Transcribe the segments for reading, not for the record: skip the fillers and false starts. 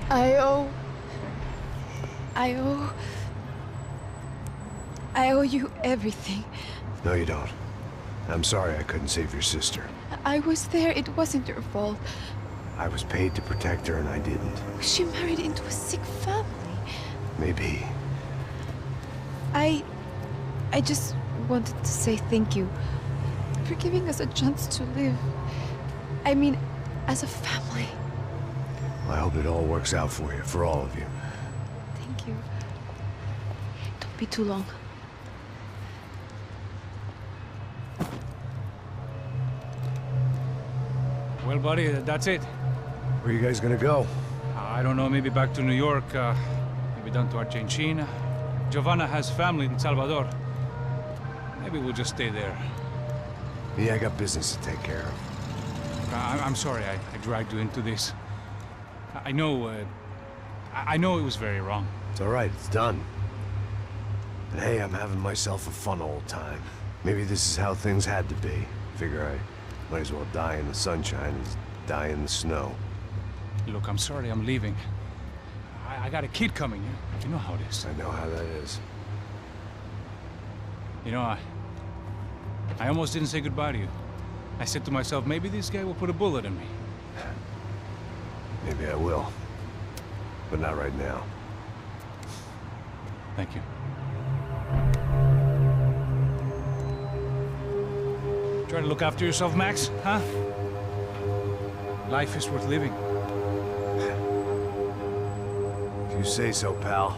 I owe... I owe you everything. No, you don't. I'm sorry I couldn't save your sister. I was there. It wasn't your fault. I was paid to protect her and I didn't. She married into a sick family. Maybe. I just wanted to say thank you for giving us a chance to live. I mean, as a family. I hope it all works out for you, for all of you. Thank you. Don't be too long. Well, buddy, that's it. Where are you guys gonna go? I don't know, maybe back to New York, maybe down to Argentina. Giovanna has family in Salvador. Maybe we'll just stay there. Yeah, I got business to take care of. I'm sorry I dragged you into this. I know it was very wrong. It's alright, it's done. And hey, I'm having myself a fun old time. Maybe this is how things had to be. Figure I might as well die in the sunshine as die in the snow. Look, I'm sorry I'm leaving. I got a kid coming. You know how it is. I know how that is. You know, I almost didn't say goodbye to you. I said to myself, maybe this guy will put a bullet in me. Maybe I will. But not right now. Thank you. Try to look after yourself, Max, huh? Life is worth living. If you say so, pal.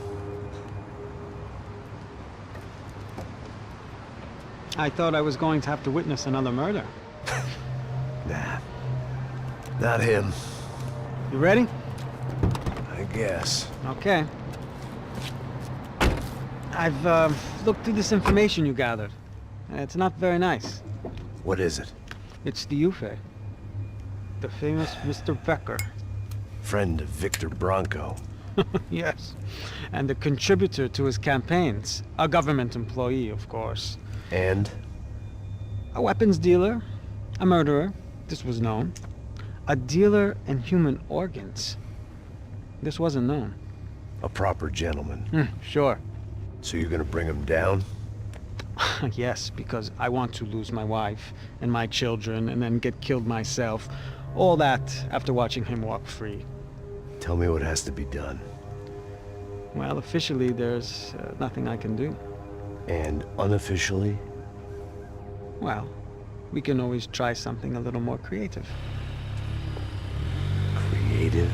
I thought I was going to have to witness another murder. Nah. Not him. You ready? I guess. Okay. I've looked through this information you gathered. It's not very nice. What is it? It's the Euphoria. The famous Mr. Becker. Friend of Victor Bronco. Yes. And a contributor to his campaigns. A government employee, of course. And? A weapons dealer. A murderer. This was known. A dealer in human organs. This wasn't known. A proper gentleman. Sure. So you're gonna bring him down? Yes, because I want to lose my wife and my children and then get killed myself. All that after watching him walk free. Tell me what has to be done. Well, officially there's nothing I can do. And unofficially? Well, we can always try something a little more creative. Creative?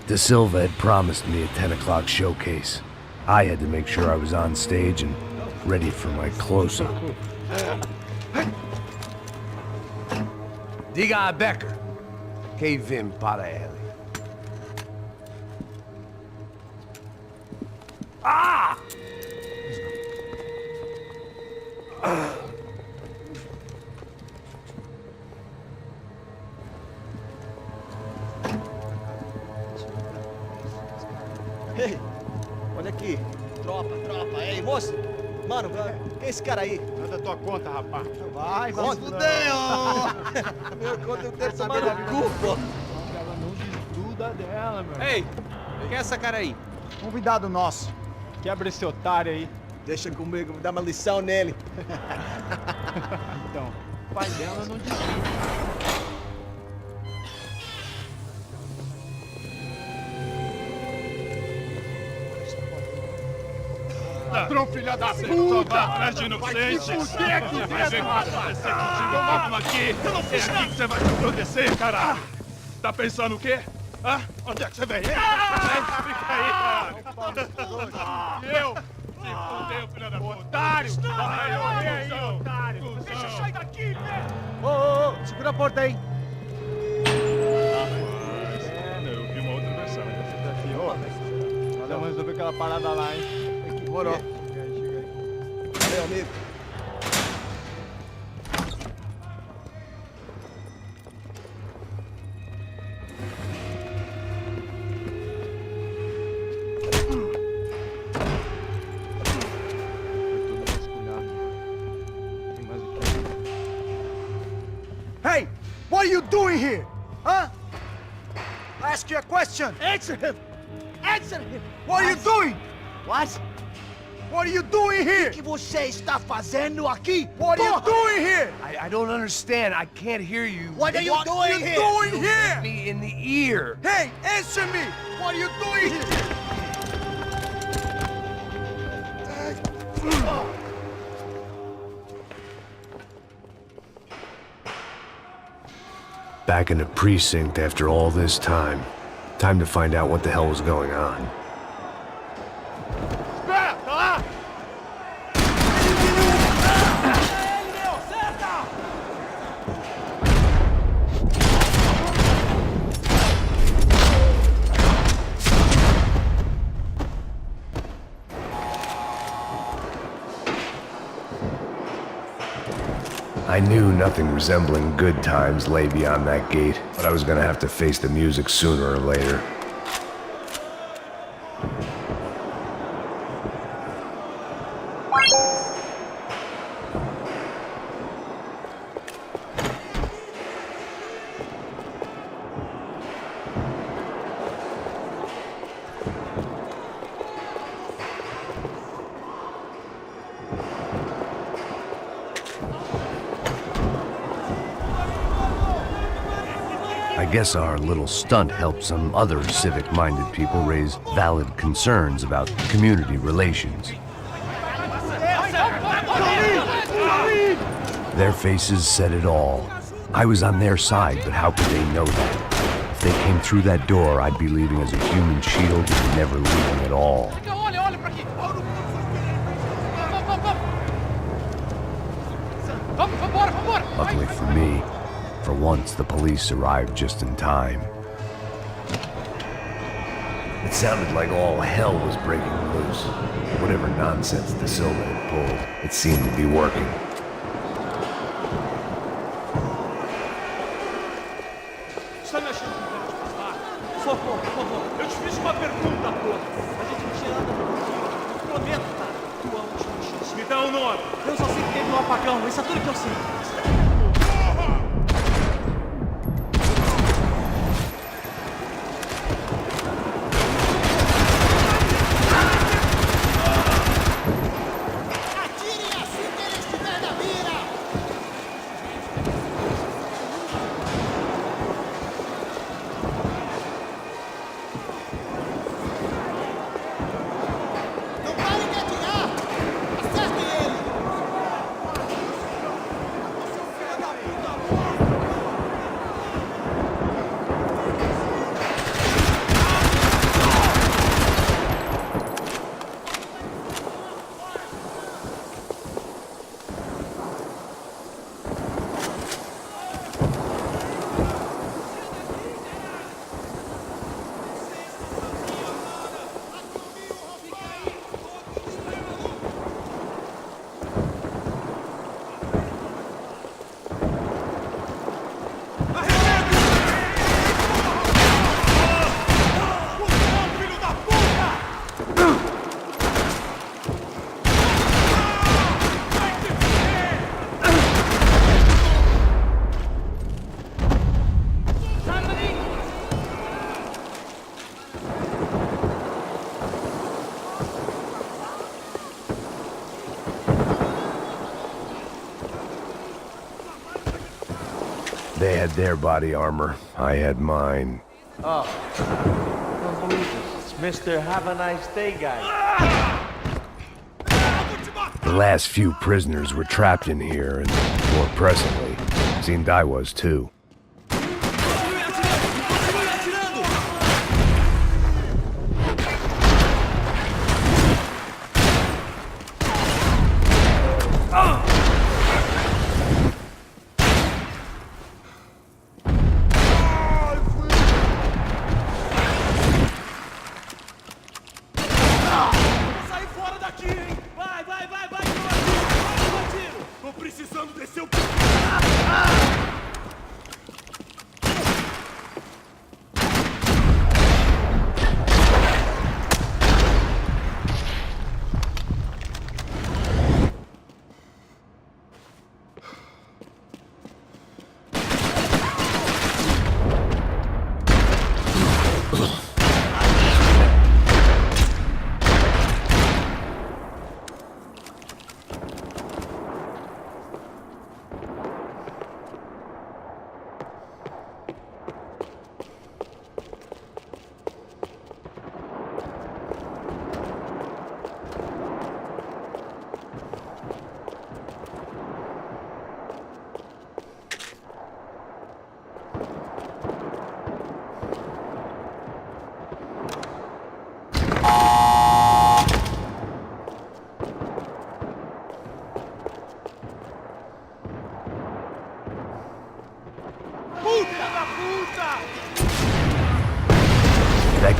De Silva had promised me a 10 o'clock showcase. I had to make sure I was on stage and ready for my close-up. Diga a Becker. Que vim para ele. Ah! Ei, olha aqui. Tropa. Ei, moço. Mano, quem é esse cara aí? Manda tua conta, rapaz. Vai se fuder, ó. Meu conta eu quero saber no cu, pô. Ela não desgruda dela, meu. Ei, quem é essa cara aí? Convidado nosso. Quebra esse otário aí. Deixa comigo, vou dar uma lição nele. Então, o pai dela não desgruda. Ladrão, filha da puta! Vai atrás de inocente! Vai ver o que vai acontecer contigo, vamos aqui! É aqui que você vai se acontecer, caralho! Tá pensando o quê? Hã? Onde é que você vem? Fica aí, caralho! Eu? Se fudeu, filha da puta! Otário! Vai, aí, otário! Deixa eu sair daqui, velho! Ô, segura a porta aí! Eu vi uma outra versão. Vamos resolver aquela parada lá, hein? Demorou. Chega aí. Valeu, amigo. Foi tudo vasculhado. Tem mais o que? are you doing here? Huh? I ask you a question. Answer him. Answer him. What are you doing? What? What are you doing here? O que você está fazendo aqui? What are you doing here? I don't understand. I can't hear you. What are you doing here? You hit me in the ear. Hey, answer me. What are you doing here? Back in the precinct after all this time. Time to find out what the hell was going on. I knew nothing resembling good times lay beyond that gate, but I was gonna have to face the music sooner or later. I guess our little stunt helped some other civic-minded people raise valid concerns about community relations. Their faces said it all. I was on their side, but how could they know that? If they came through that door, I'd be leaving as a human shield and never leaving at all. Luckily for me, for once, the police arrived just in time. It sounded like all hell was breaking loose. Whatever nonsense De Silva had pulled, it seemed to be working. Está me achando que pode passar? Por favor, por favor. Eu te fiz uma pergunta, porra. A gente não tinha nada no prometo, cara. Tua última chance. Me dá um nome. Eu só sei que teve um apagão. Isso é tudo que eu sei. They had their body armor. I had mine. Oh. Don't believe this. It's Mr. Have a Nice Day guy. The last few prisoners were trapped in here, and more presently, seemed I was too.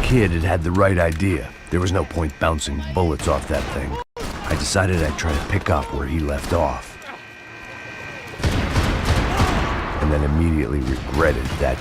kid had had the right idea. There was no point bouncing bullets off that thing. I decided I'd try to pick up where he left off. And then immediately regretted that.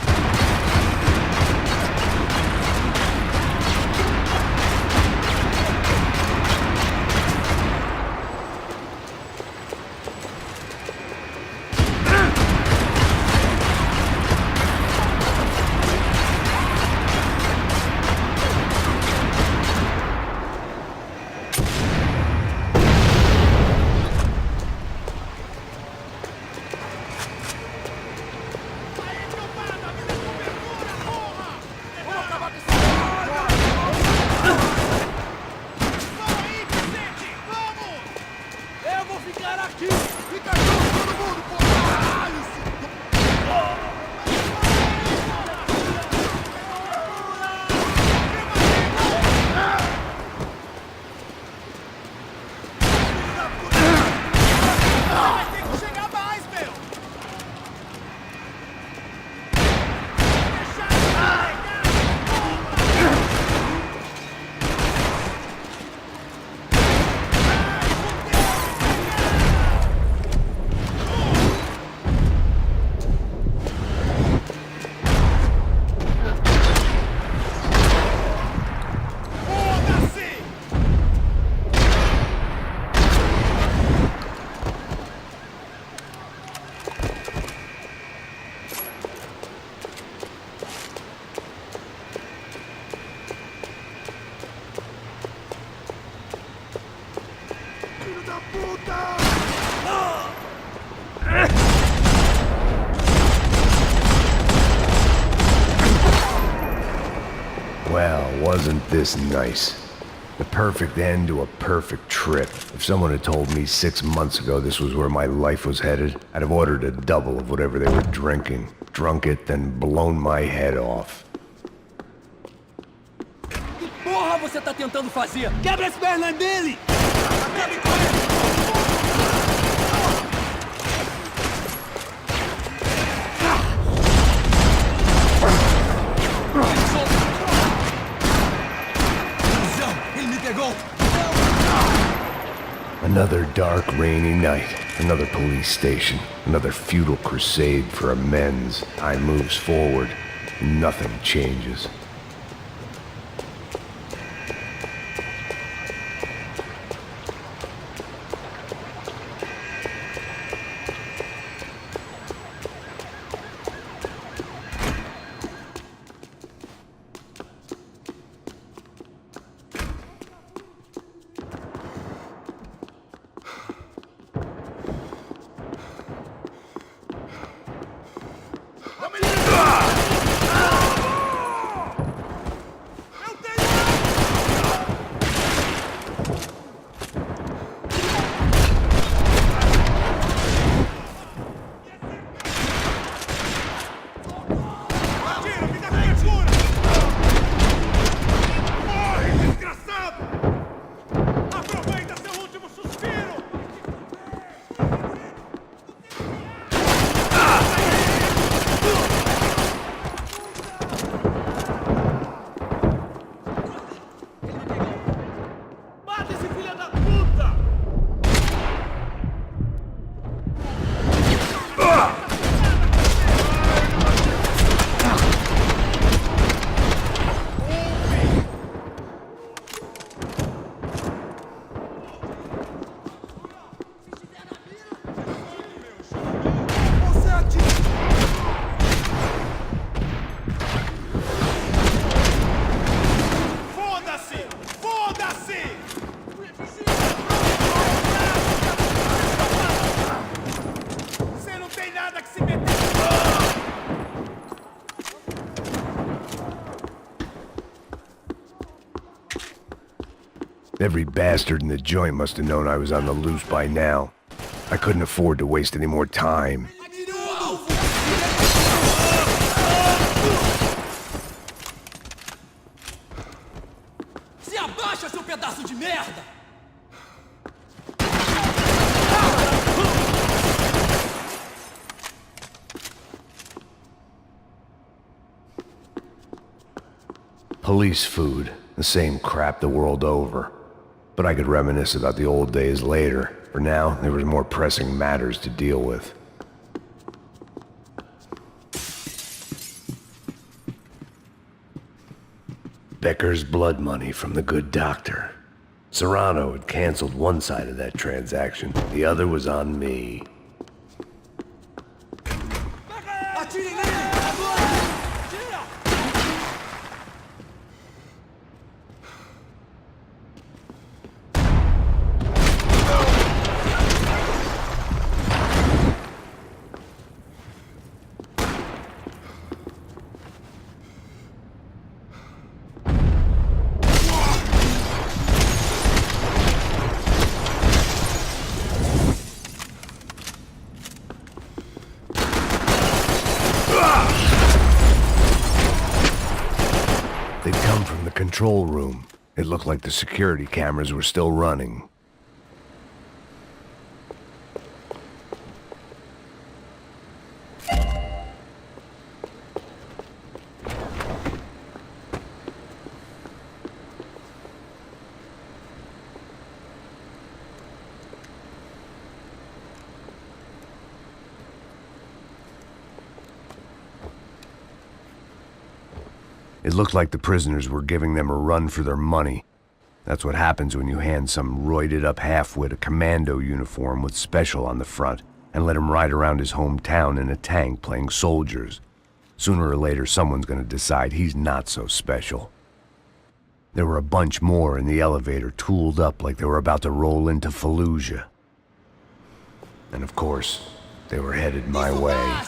Well, wasn't this nice? The perfect end to a perfect trip. If someone had told me 6 months ago this was where my life was headed, I'd have ordered a double of whatever they were drinking. Drunk it, then blown my head off. Que porra você tá tentando fazer? Quebra as pernas dele! Another dark, rainy night. Another police station. Another futile crusade for amends. Time moves forward. Nothing changes. Every bastard in the joint must have known I was on the loose by now. I couldn't afford to waste any more time. Se abaixa, seu pedaço de merda! Police food, the same crap the world over. But I could reminisce about the old days later. For now, there was more pressing matters to deal with. Becker's blood money from the good doctor. Serrano had canceled one side of that transaction. The other was on me. They'd come from the control room. It looked like the security cameras were still running. It looked like the prisoners were giving them a run for their money. That's what happens when you hand some roided-up halfwit a commando uniform with special on the front and let him ride around his hometown in a tank playing soldiers. Sooner or later, someone's gonna decide he's not so special. There were a bunch more in the elevator, tooled up like they were about to roll into Fallujah. And of course, they were headed my way.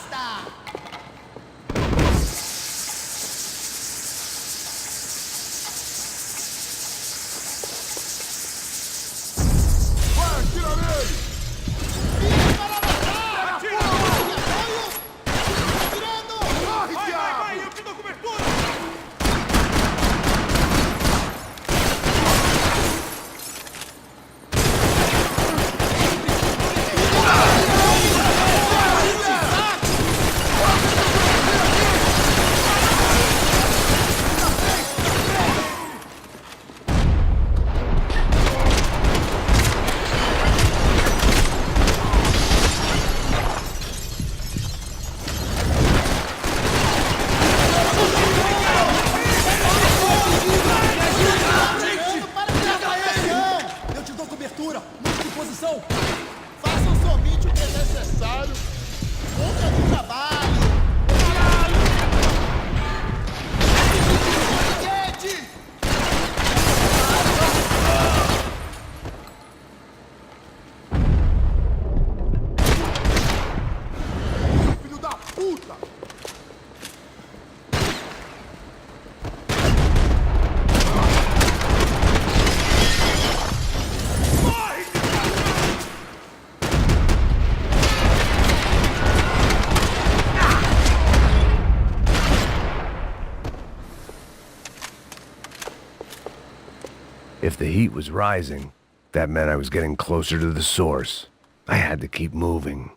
If the heat was rising, that meant I was getting closer to the source. I had to keep moving.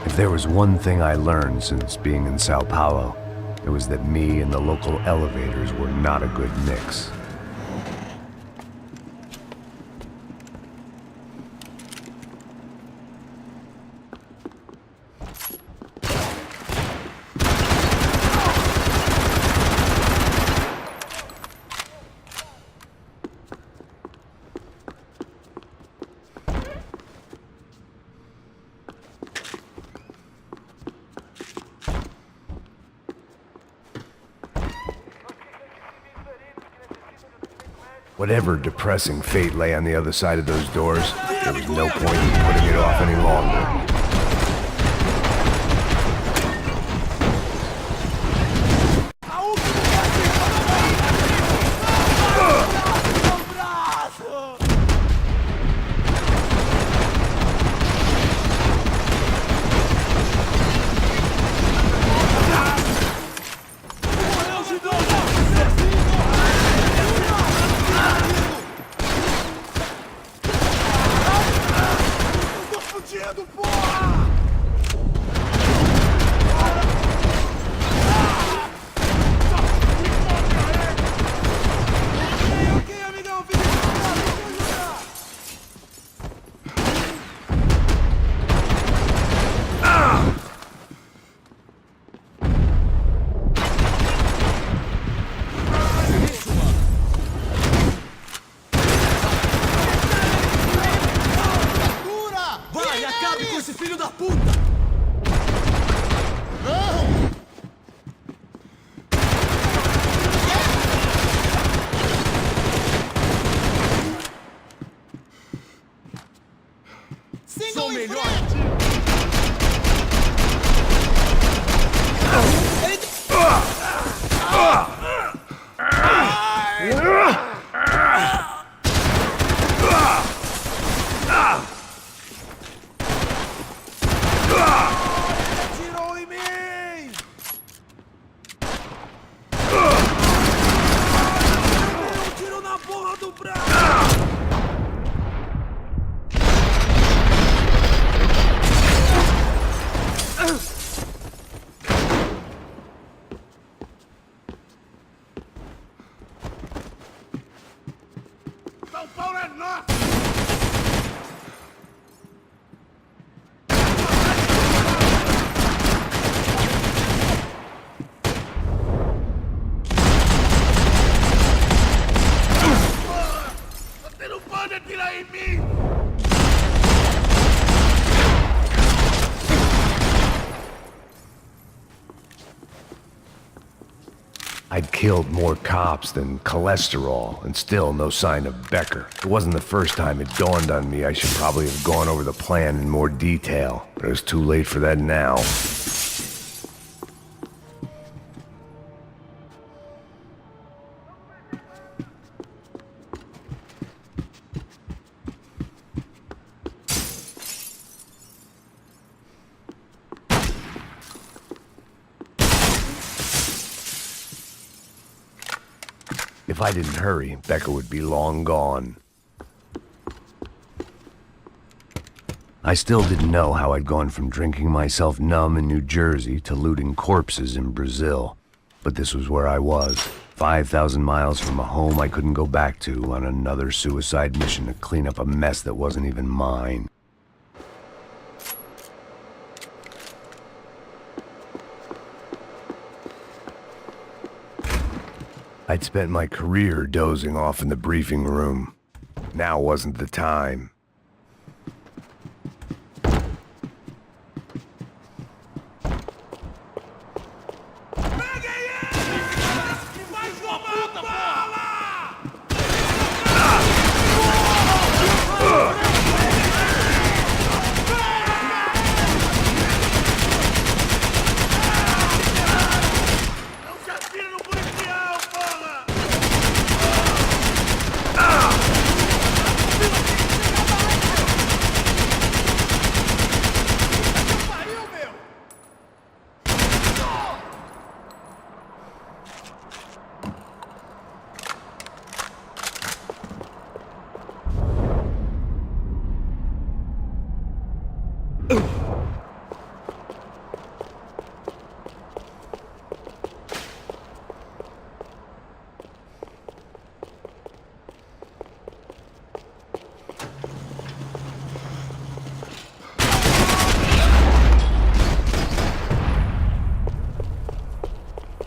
If there was one thing I learned since being in Sao Paulo, it was that me and the local elevators were not a good mix. Whatever depressing fate lay on the other side of those doors, there was no point in putting it off any longer. I'd killed more cops than cholesterol, and still no sign of Becker. It wasn't the first time it dawned on me I should probably have gone over the plan in more detail, but it was too late for that now. If I didn't hurry, Becker would be long gone. I still didn't know how I'd gone from drinking myself numb in New Jersey to looting corpses in Brazil. But this was where I was, 5,000 miles from a home I couldn't go back to on another suicide mission to clean up a mess that wasn't even mine. I'd spent my career dozing off in the briefing room. Now wasn't the time.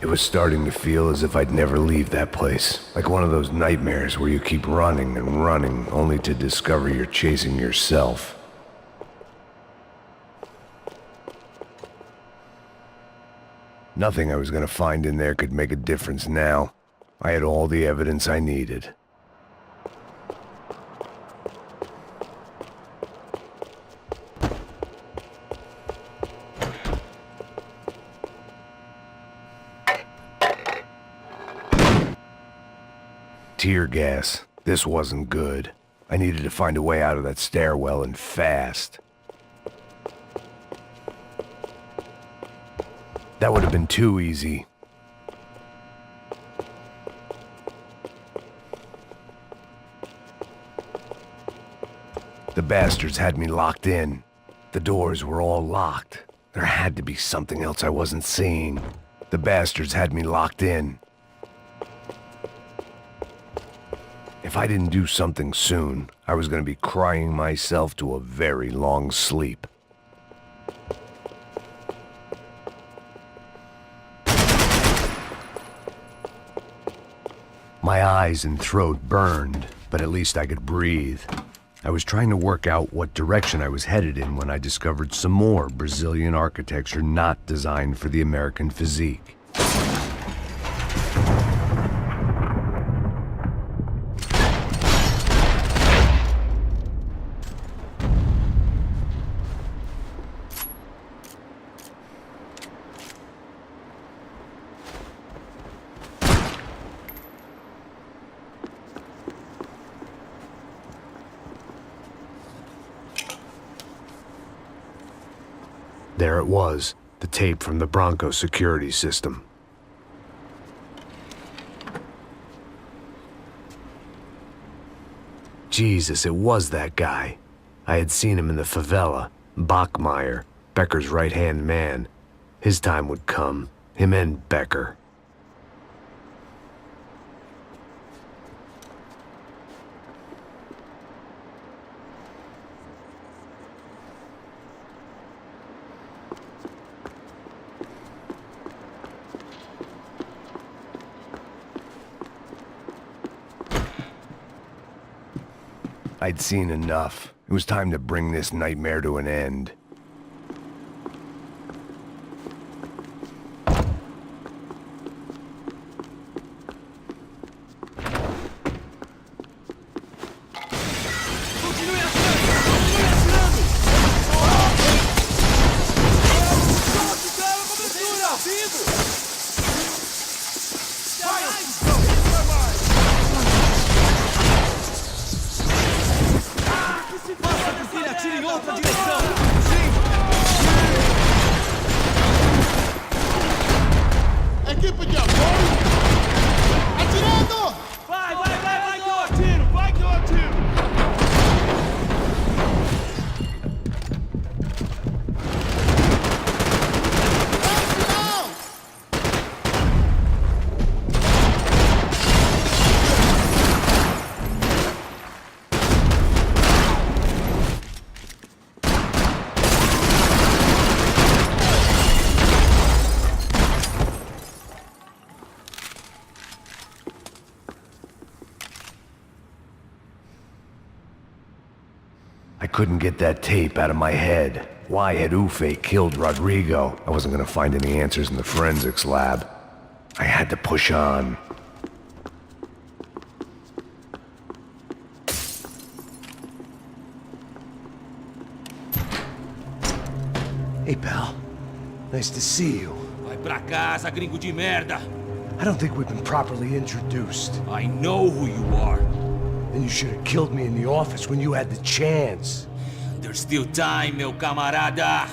It was starting to feel as if I'd never leave that place. Like one of those nightmares where you keep running and running, only to discover you're chasing yourself. Nothing I was gonna find in there could make a difference now. I had all the evidence I needed. Tear gas. This wasn't good. I needed to find a way out of that stairwell and fast. That would have been too easy. The bastards had me locked in. The doors were all locked. There had to be something else I wasn't seeing. The bastards had me locked in. If I didn't do something soon, I was going to be crying myself to a very long sleep. My eyes and throat burned, but at least I could breathe. I was trying to work out what direction I was headed in when I discovered some more Brazilian architecture not designed for the American physique. There it was, the tape from the Bronco security system. Jesus, it was that guy. I had seen him in the favela, Bachmeyer, Becker's right-hand man. His time would come, him and Becker. I'd seen enough. It was time to bring this nightmare to an end. Equipe de apoio! Atirando! Vai que eu atiro! Vai que eu atiro! I couldn't get that tape out of my head. Why had Ufe killed Rodrigo? I wasn't gonna find any answers in the forensics lab. I had to push on. Hey, pal. Nice to see you. Vai pra casa, gringo de merda! I don't think we've been properly introduced. I know who you are. Then you should have killed me in the office when you had the chance. There's still time, meu camarada!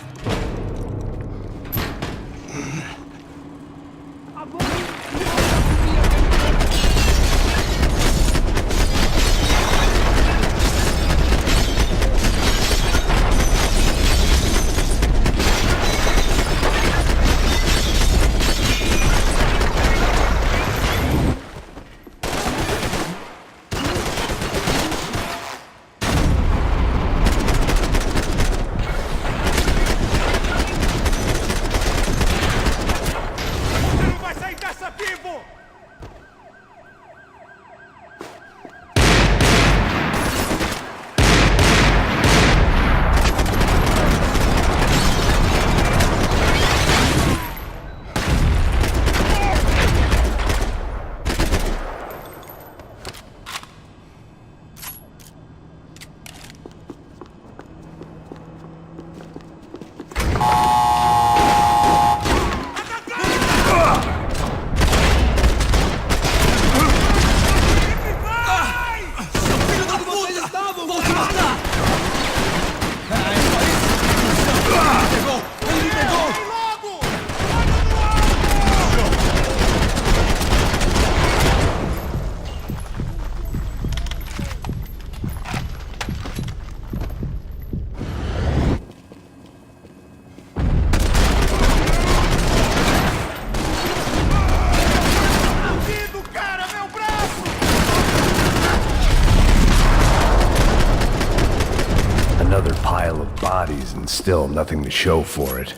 And still nothing to show for it.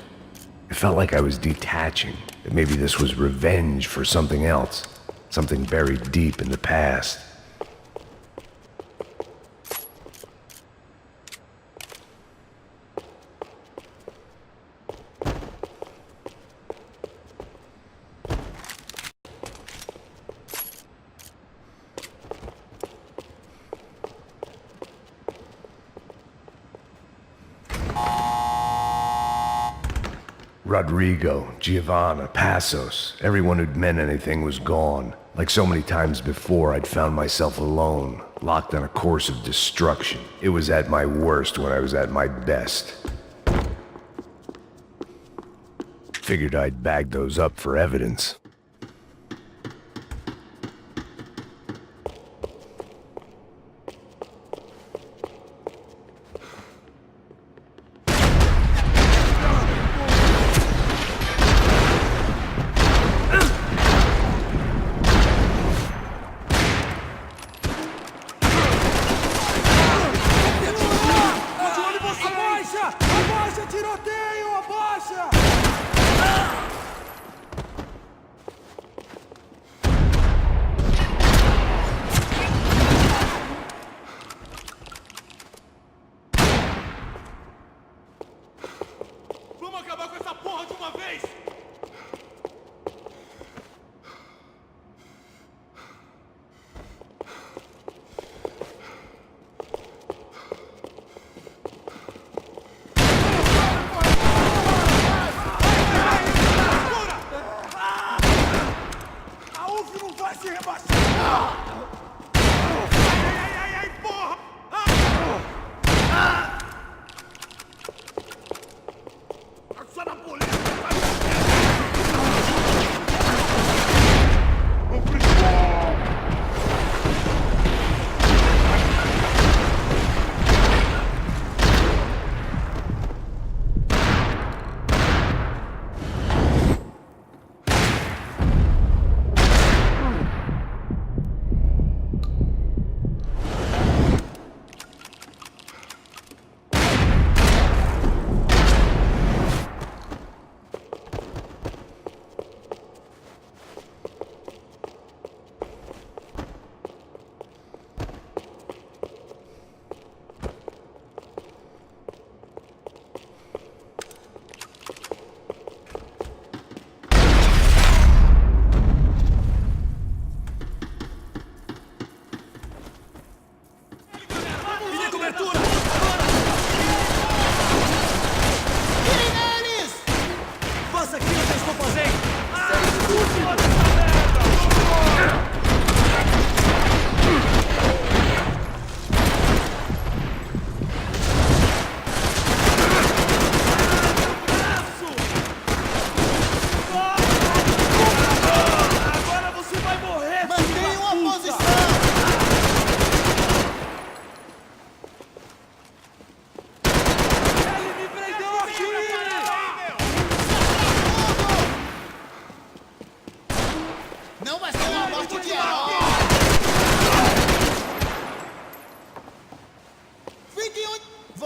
It felt like I was detaching, that maybe this was revenge for something else, something buried deep in the past. Rodrigo, Giovanna, Passos, everyone who'd meant anything was gone. Like so many times before, I'd found myself alone, locked on a course of destruction. It was at my worst when I was at my best. Figured I'd bag those up for evidence.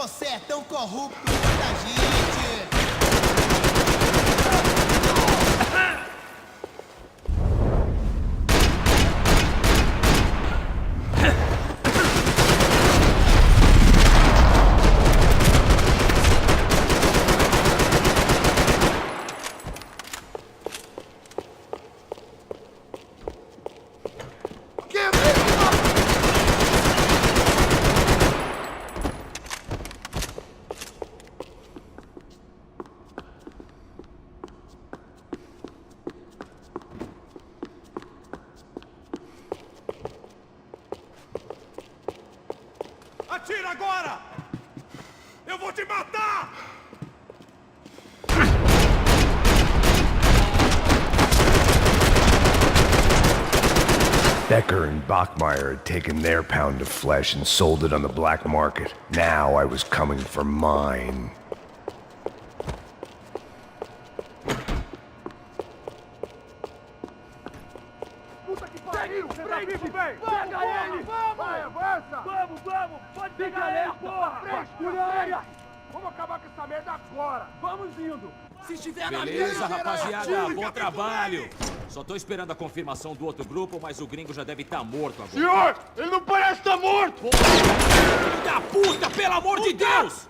você é tão corrupto quanto a gente! Atira agora! Eu vou te matar! Becker and Bachmeyer had taken their pound of flesh and sold it on the black market. Now I was coming for mine. Puta que pariu! Você tá vivo, velho! Pega ele! Vai, avança! Vamos! Pode pegar ele, porra! Frescura! Vamos acabar com essa merda agora! Vamos indo! Se estiver na mesa, rapaziada, bom trabalho. Só tô esperando a confirmação do outro grupo, mas o gringo já deve estar morto agora. Senhor! Ele não parece estar morto! Filho da puta, pelo amor de Deus!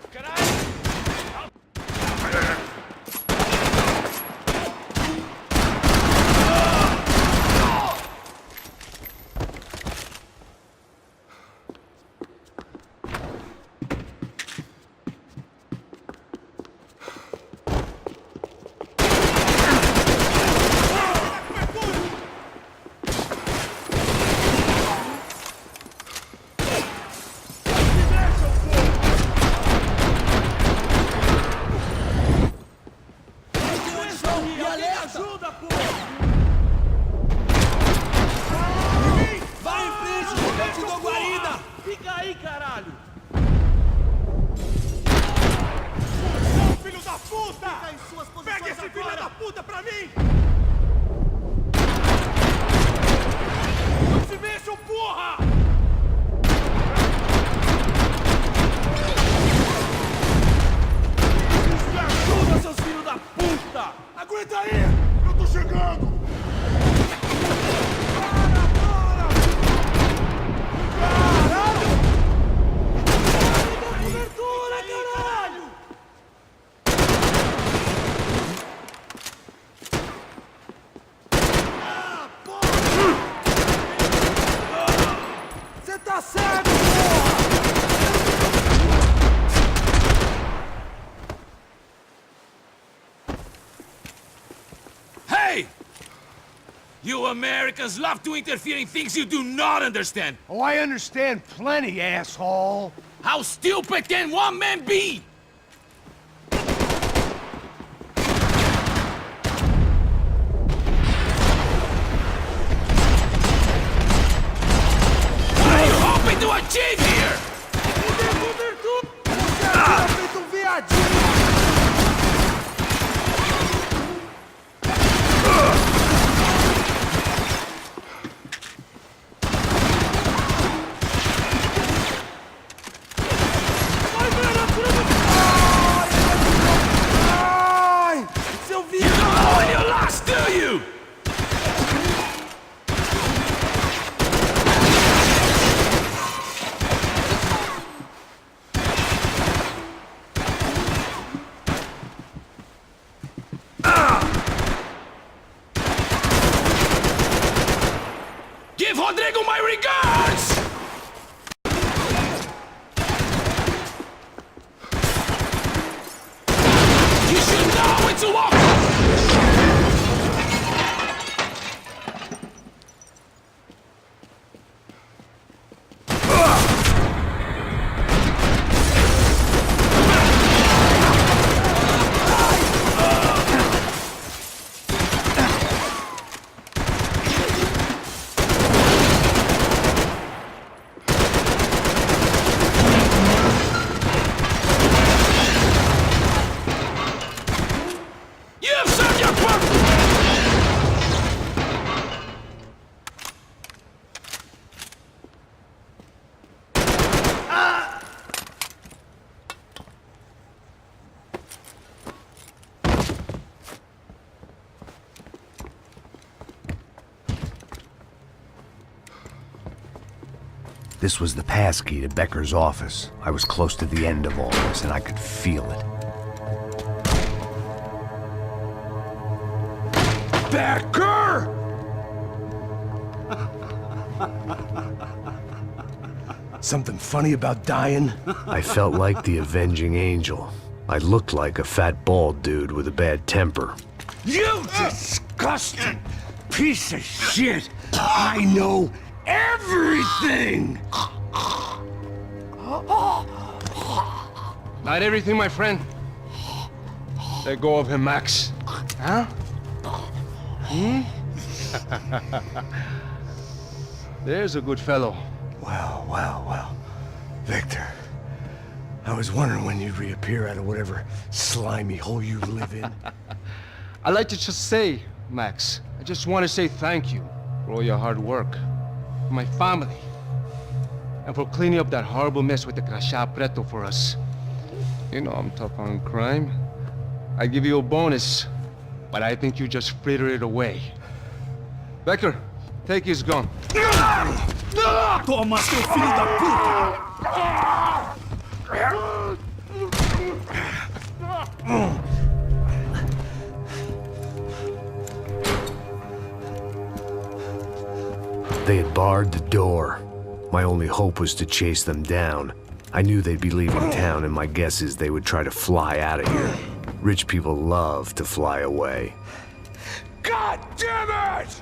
Aguenta aí! Eu tô chegando! Caralho! Cobertura, caralho! Ah, porra! Você tá cego, porra! Hey! You Americans love to interfere in things you do not understand. Oh, I understand plenty, asshole. How stupid can one man be? What are you hoping to achieve here? Ah! Feito um viadinho! This was the passkey to Becker's office. I was close to the end of all this, and I could feel it. Becker! Something funny about dying? I felt like the avenging angel. I looked like a fat bald dude with a bad temper. You disgusting piece of shit! I know everything! Not everything, my friend. Let go of him, Max. Huh? There's a good fellow. Well, well, well. Victor, I was wondering when you'd reappear out of whatever slimy hole you live in. I'd like to just say, Max, I just want to say thank you for all your hard work, for my family, and for cleaning up that horrible mess with the Crachá Preto for us. You know I'm tough on crime. I give you a bonus, but I think you just frittered it away. Becker, take his gun. Toma, seu filho da puta! They had barred the door. My only hope was to chase them down. I knew they'd be leaving town, and my guess is they would try to fly out of here. Rich people love to fly away. God damn it!